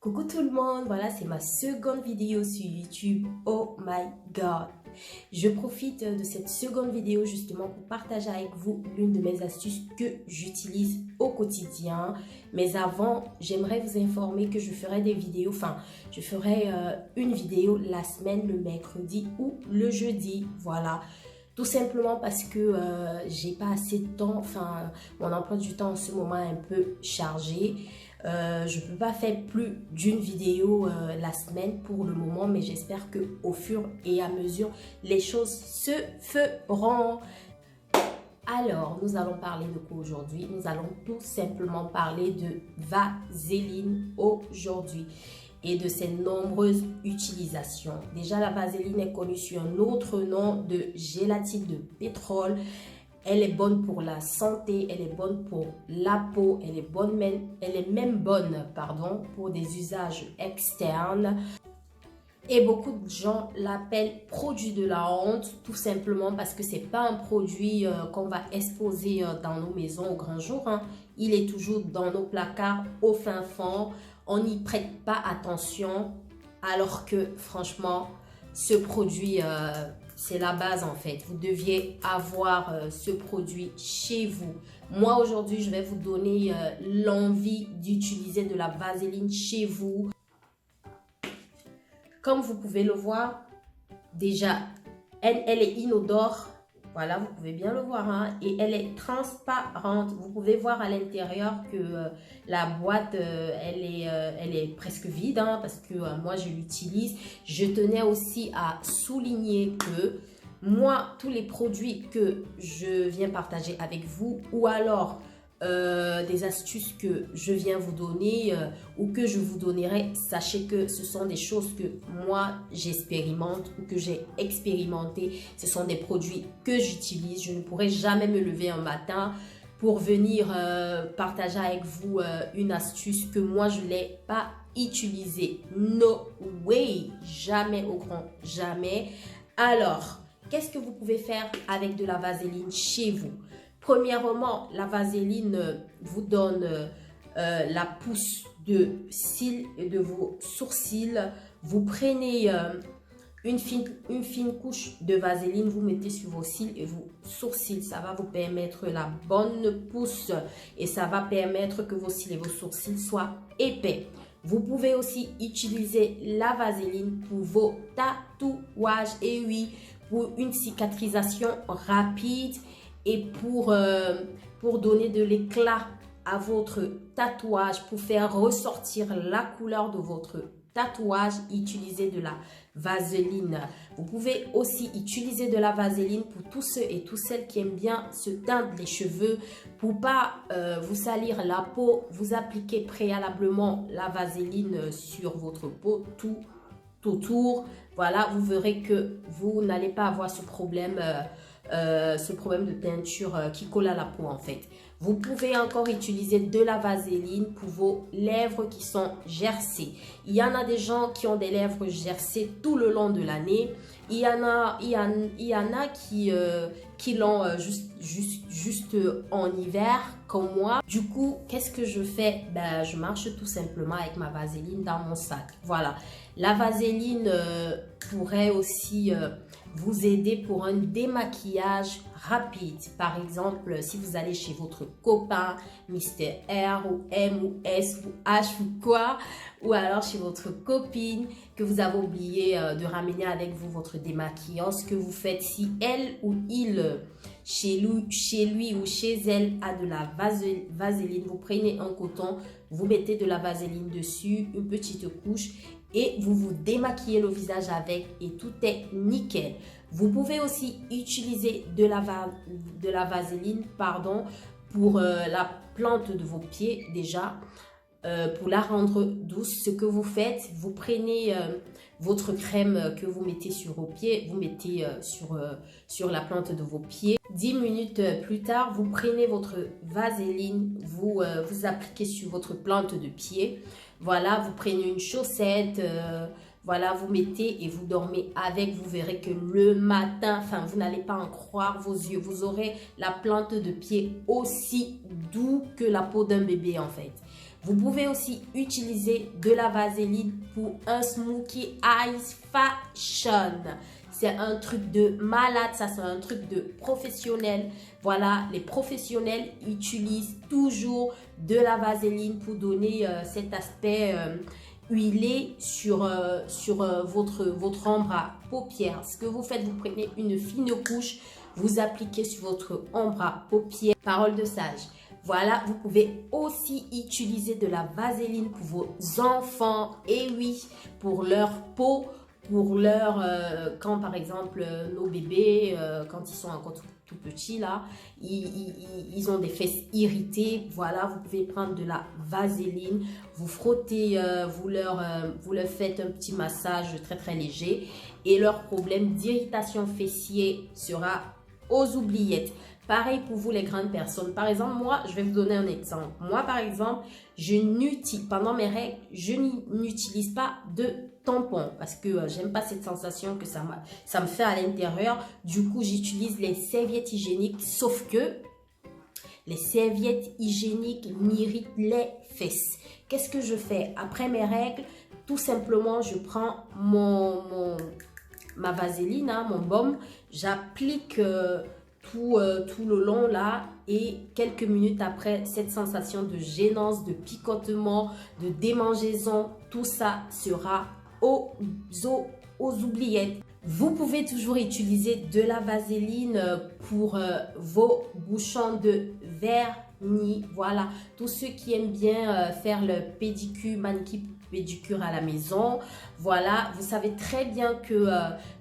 Coucou tout le monde, voilà c'est ma seconde vidéo sur YouTube. Oh my god! Je profite de cette seconde vidéo justement pour partager avec vous l'une de mes astuces que j'utilise au quotidien. Mais avant, j'aimerais vous informer que je ferai des vidéos, je ferai une vidéo la semaine, le mercredi ou le jeudi, voilà. Tout simplement parce que j'ai pas assez de temps, mon emploi du temps en ce moment est un peu chargé. Je peux pas faire plus d'une vidéo la semaine pour le moment, mais j'espère que au fur et à mesure, les choses se feront. Alors, nous allons parler de quoi aujourd'hui? Nous allons tout simplement parler de vaseline aujourd'hui et de ses nombreuses utilisations. Déjà, la vaseline est connue sous un autre nom de gélatine de pétrole. Elle est bonne pour la santé, elle est bonne pour la peau, elle est même bonne, pour des usages externes. Et beaucoup de gens l'appellent produit de la honte, tout simplement parce que c'est pas un produit qu'on va exposer dans nos maisons au grand jour. Il est toujours dans nos placards au fin fond. On n'y prête pas attention, alors que franchement, ce produit, c'est la base en fait. Vous deviez avoir ce produit chez vous. Moi aujourd'hui, je vais vous donner l'envie d'utiliser de la vaseline chez vous. Comme vous pouvez le voir, déjà, elle est inodore. Voilà, vous pouvez bien le voir. Et elle est transparente. Vous pouvez voir à l'intérieur que la boîte, elle est presque vide. Parce que moi, je l'utilise. Je tenais aussi à souligner que moi, tous les produits que je viens partager avec vous ou alors des astuces que je viens vous donner ou que je vous donnerai, sachez que ce sont des choses que moi j'expérimente ou que j'ai expérimenté. Ce sont des produits que j'utilise. Je ne pourrai jamais me lever un matin pour venir partager avec vous une astuce que moi je ne l'ai pas utilisée. No way! Jamais au grand jamais. Alors, qu'est-ce que vous pouvez faire avec de la vaseline chez vous? Premièrement, la vaseline vous donne la pousse de cils et de vos sourcils. Vous prenez une fine couche de vaseline, vous mettez sur vos cils et vos sourcils. Ça va vous permettre la bonne pousse et ça va permettre que vos cils et vos sourcils soient épais. Vous pouvez aussi utiliser la vaseline pour vos tatouages. Et oui, pour une cicatrisation rapide et pour donner de l'éclat à votre tatouage, pour faire ressortir la couleur de votre tatouage, utilisez de la vaseline. Vous pouvez aussi utiliser de la vaseline pour tous ceux et toutes celles qui aiment bien se teindre les cheveux. Pour pas vous salir la peau, vous appliquez préalablement la vaseline sur votre peau tout autour. Voilà, vous verrez que vous n'allez pas avoir ce problème de teinture qui colle à la peau en fait. Vous pouvez encore utiliser de la vaseline pour vos lèvres qui sont gercées. Il y en a des gens qui ont des lèvres gercées tout le long de l'année. Il y en a qui l'ont juste en hiver comme moi. Du coup, qu'est-ce que je fais? Je marche tout simplement avec ma vaseline dans mon sac. Voilà. La vaseline pourrait aussi vous aider pour un démaquillage rapide. Par exemple, si vous allez chez votre copain, Mr. R ou M ou S ou H ou quoi, ou alors chez votre copine que vous avez oublié de ramener avec vous votre démaquillant, ce que vous faites si elle ou il, chez lui ou chez elle, a de la vaseline, vous prenez un coton, vous mettez de la vaseline dessus, une petite couche et vous vous démaquillez le visage avec et tout est nickel. Vous pouvez aussi utiliser de la vaseline pour la plante de vos pieds déjà. Pour la rendre douce, ce que vous faites, vous prenez votre crème que vous mettez sur vos pieds, vous mettez sur la plante de vos pieds. 10 minutes plus tard, vous prenez votre vaseline, vous appliquez sur votre plante de pied. Voilà, vous prenez une chaussette, voilà, vous mettez et vous dormez avec. Vous verrez que le matin, vous n'allez pas en croire vos yeux. Vous aurez la plante de pied aussi doux que la peau d'un bébé en fait. Vous pouvez aussi utiliser de la vaseline pour un Smokey Eyes Fashion. C'est un truc de malade, ça c'est un truc de professionnel. Voilà, les professionnels utilisent toujours de la vaseline pour donner cet aspect huilé sur votre ombre à paupières. Ce que vous faites, vous prenez une fine couche, vous appliquez sur votre ombre à paupières. Parole de sage. Voilà, vous pouvez aussi utiliser de la vaseline pour vos enfants. Et oui, pour leur peau, pour leur... quand par exemple nos bébés, quand ils sont encore tout petits là, ils ont des fesses irritées. Voilà, vous pouvez prendre de la vaseline, vous frottez, vous leur faites un petit massage très léger. Et leur problème d'irritation fessier sera aux oubliettes. Pareil pour vous les grandes personnes. Par exemple, moi, je vais vous donner un exemple. Moi, par exemple, pendant mes règles, je n'utilise pas de tampon parce que j'aime pas cette sensation que ça me fait à l'intérieur. Du coup, j'utilise les serviettes hygiéniques, sauf que les serviettes hygiéniques m'irritent les fesses. Qu'est-ce que je fais? Après mes règles, tout simplement, je prends ma vaseline, hein, mon baume, j'applique tout le long là et quelques minutes après, cette sensation de gênance, de picotement, de démangeaison, tout ça sera aux oubliettes. Vous pouvez toujours utiliser de la vaseline pour vos bouchons de vernis. Voilà, tous ceux qui aiment bien faire le pédicure, manicure, pédicure à la maison. Voilà, vous savez très bien que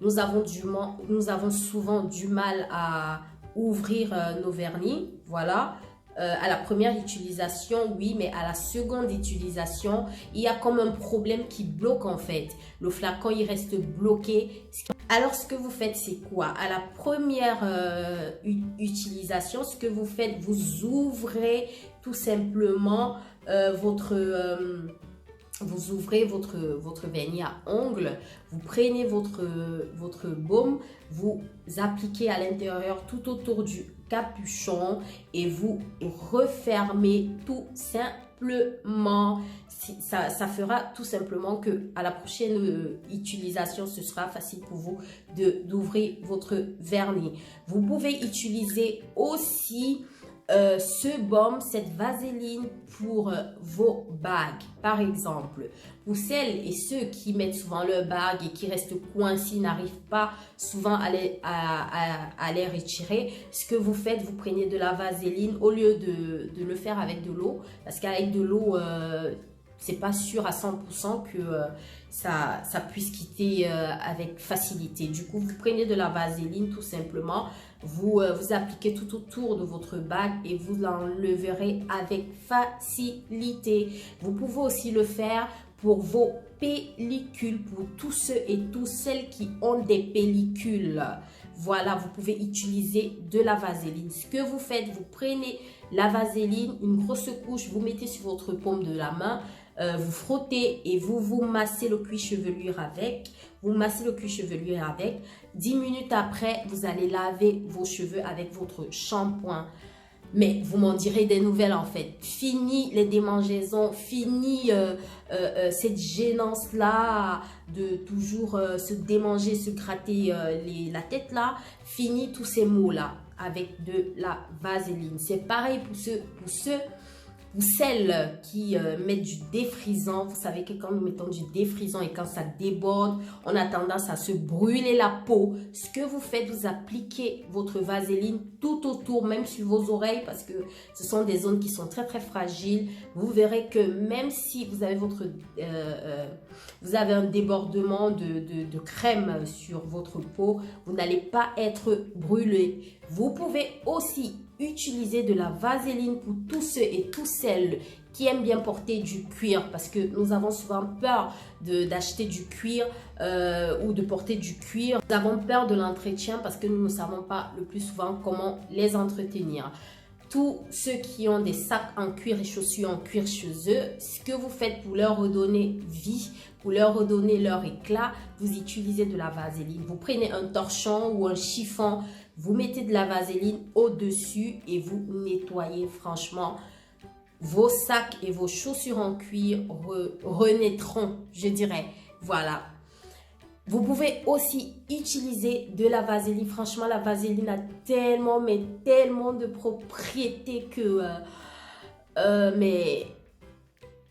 nous avons souvent du mal à ouvrir nos vernis. Voilà. À la première utilisation, oui, mais à la seconde utilisation, il y a comme un problème qui bloque en fait. Le flacon, il reste bloqué. Alors, ce que vous faites, c'est quoi? À la première utilisation, ce que vous faites, vous ouvrez tout simplement vous ouvrez votre vernis à ongles, vous prenez votre baume, vous appliquez à l'intérieur tout autour du capuchon et vous refermez tout simplement. Ça fera tout simplement que à la prochaine utilisation, ce sera facile pour vous d'ouvrir votre vernis. Vous pouvez utiliser aussi ce baume, cette vaseline pour vos bagues. Par exemple, pour celles et ceux qui mettent souvent leurs bagues et qui restent coincés, n'arrivent pas souvent à les retirer, ce que vous faites, vous prenez de la vaseline au lieu de le faire avec de l'eau, parce qu'avec de l'eau, c'est pas sûr à 100% que ça puisse quitter avec facilité. Du coup, vous prenez de la vaseline tout simplement, vous appliquez tout autour de votre bague et vous l'enleverez avec facilité. Vous pouvez aussi le faire pour vos pellicules, pour tous ceux et toutes celles qui ont des pellicules. Voilà, vous pouvez utiliser de la vaseline. Ce que vous faites, vous prenez la vaseline, une grosse couche, vous mettez sur votre paume de la main, vous frottez et vous massez le cuir chevelu avec. Vous massez le cuir chevelu avec. 10 minutes après, vous allez laver vos cheveux avec votre shampoing. Mais vous m'en direz des nouvelles en fait. Fini les démangeaisons, fini cette gênance-là de toujours se démanger, se gratter la tête là. Fini tous ces maux-là avec de la vaseline. C'est pareil pour celles qui mettent du défrisant. Vous savez que quand nous mettons du défrisant et quand ça déborde, on a tendance à se brûler la peau. Ce que vous faites, vous appliquez votre vaseline tout autour, même sur vos oreilles, parce que ce sont des zones qui sont très fragiles. Vous verrez que même si vous avez vous avez un débordement de crème sur votre peau, vous n'allez pas être brûlé. Vous pouvez aussi utiliser de la vaseline pour tous ceux et toutes celles qui aiment bien porter du cuir, parce que nous avons souvent peur d'acheter du cuir ou de porter du cuir. Nous avons peur de l'entretien parce que nous ne savons pas le plus souvent comment les entretenir. Tous ceux qui ont des sacs en cuir et chaussures en cuir chez eux, ce que vous faites pour leur redonner vie, pour leur redonner leur éclat, vous utilisez de la vaseline. Vous prenez un torchon ou un chiffon, vous mettez de la vaseline au-dessus et vous nettoyez. Franchement, vos sacs et vos chaussures en cuir renaîtront, je dirais. Voilà. Vous pouvez aussi utiliser de la vaseline. Franchement, la vaseline a tellement, mais tellement de propriétés que... mais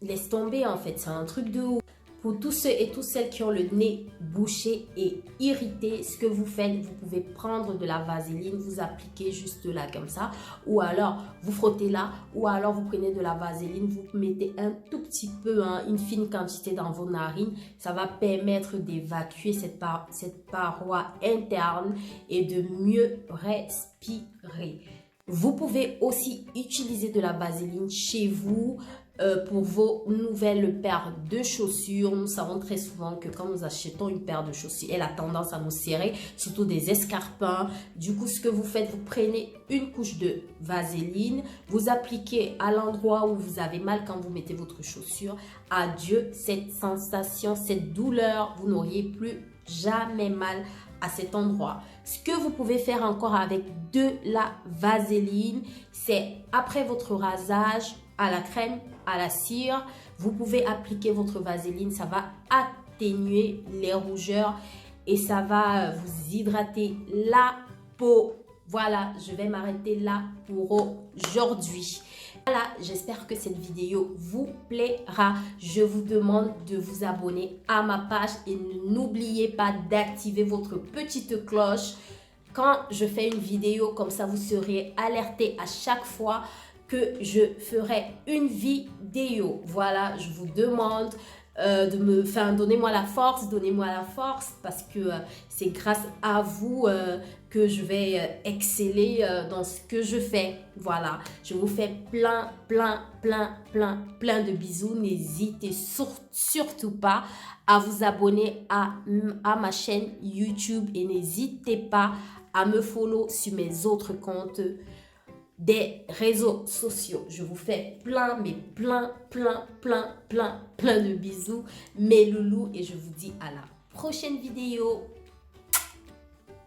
laisse tomber en fait, c'est un truc de ouf. Pour tous ceux et toutes celles qui ont le nez bouché et irrité, ce que vous faites, vous pouvez prendre de la vaseline, vous appliquez juste là comme ça, ou alors vous frottez là, ou alors vous prenez de la vaseline, vous mettez un tout petit peu, une fine quantité dans vos narines. Ça va permettre d'évacuer cette paroi interne et de mieux respirer. Vous pouvez aussi utiliser de la vaseline chez vous pour vos nouvelles paires de chaussures. Nous savons très souvent que quand nous achetons une paire de chaussures, elle a tendance à nous serrer, surtout des escarpins. Du coup, ce que vous faites, vous prenez une couche de vaseline, vous appliquez à l'endroit où vous avez mal quand vous mettez votre chaussure. Adieu cette sensation, cette douleur, vous n'auriez plus jamais mal à cet endroit. Ce que vous pouvez faire encore avec de la vaseline, c'est après votre rasage à la crème, à la cire, vous pouvez appliquer votre vaseline. Ça va atténuer les rougeurs et ça va vous hydrater la peau. Voilà, je vais m'arrêter là pour aujourd'hui. Voilà, j'espère que cette vidéo vous plaira. Je vous demande de vous abonner à ma page et n'oubliez pas d'activer votre petite cloche. Quand je fais une vidéo comme ça, vous serez alerté à chaque fois que je ferai une vidéo. Voilà, je vous demande donnez-moi la force parce que c'est grâce à vous que je vais exceller dans ce que je fais. Voilà, je vous fais plein de bisous. N'hésitez surtout pas à vous abonner à ma chaîne YouTube et n'hésitez pas à me follow sur mes autres comptes des réseaux sociaux. Je vous fais plein de bisous, mes loulous, et je vous dis à la prochaine vidéo.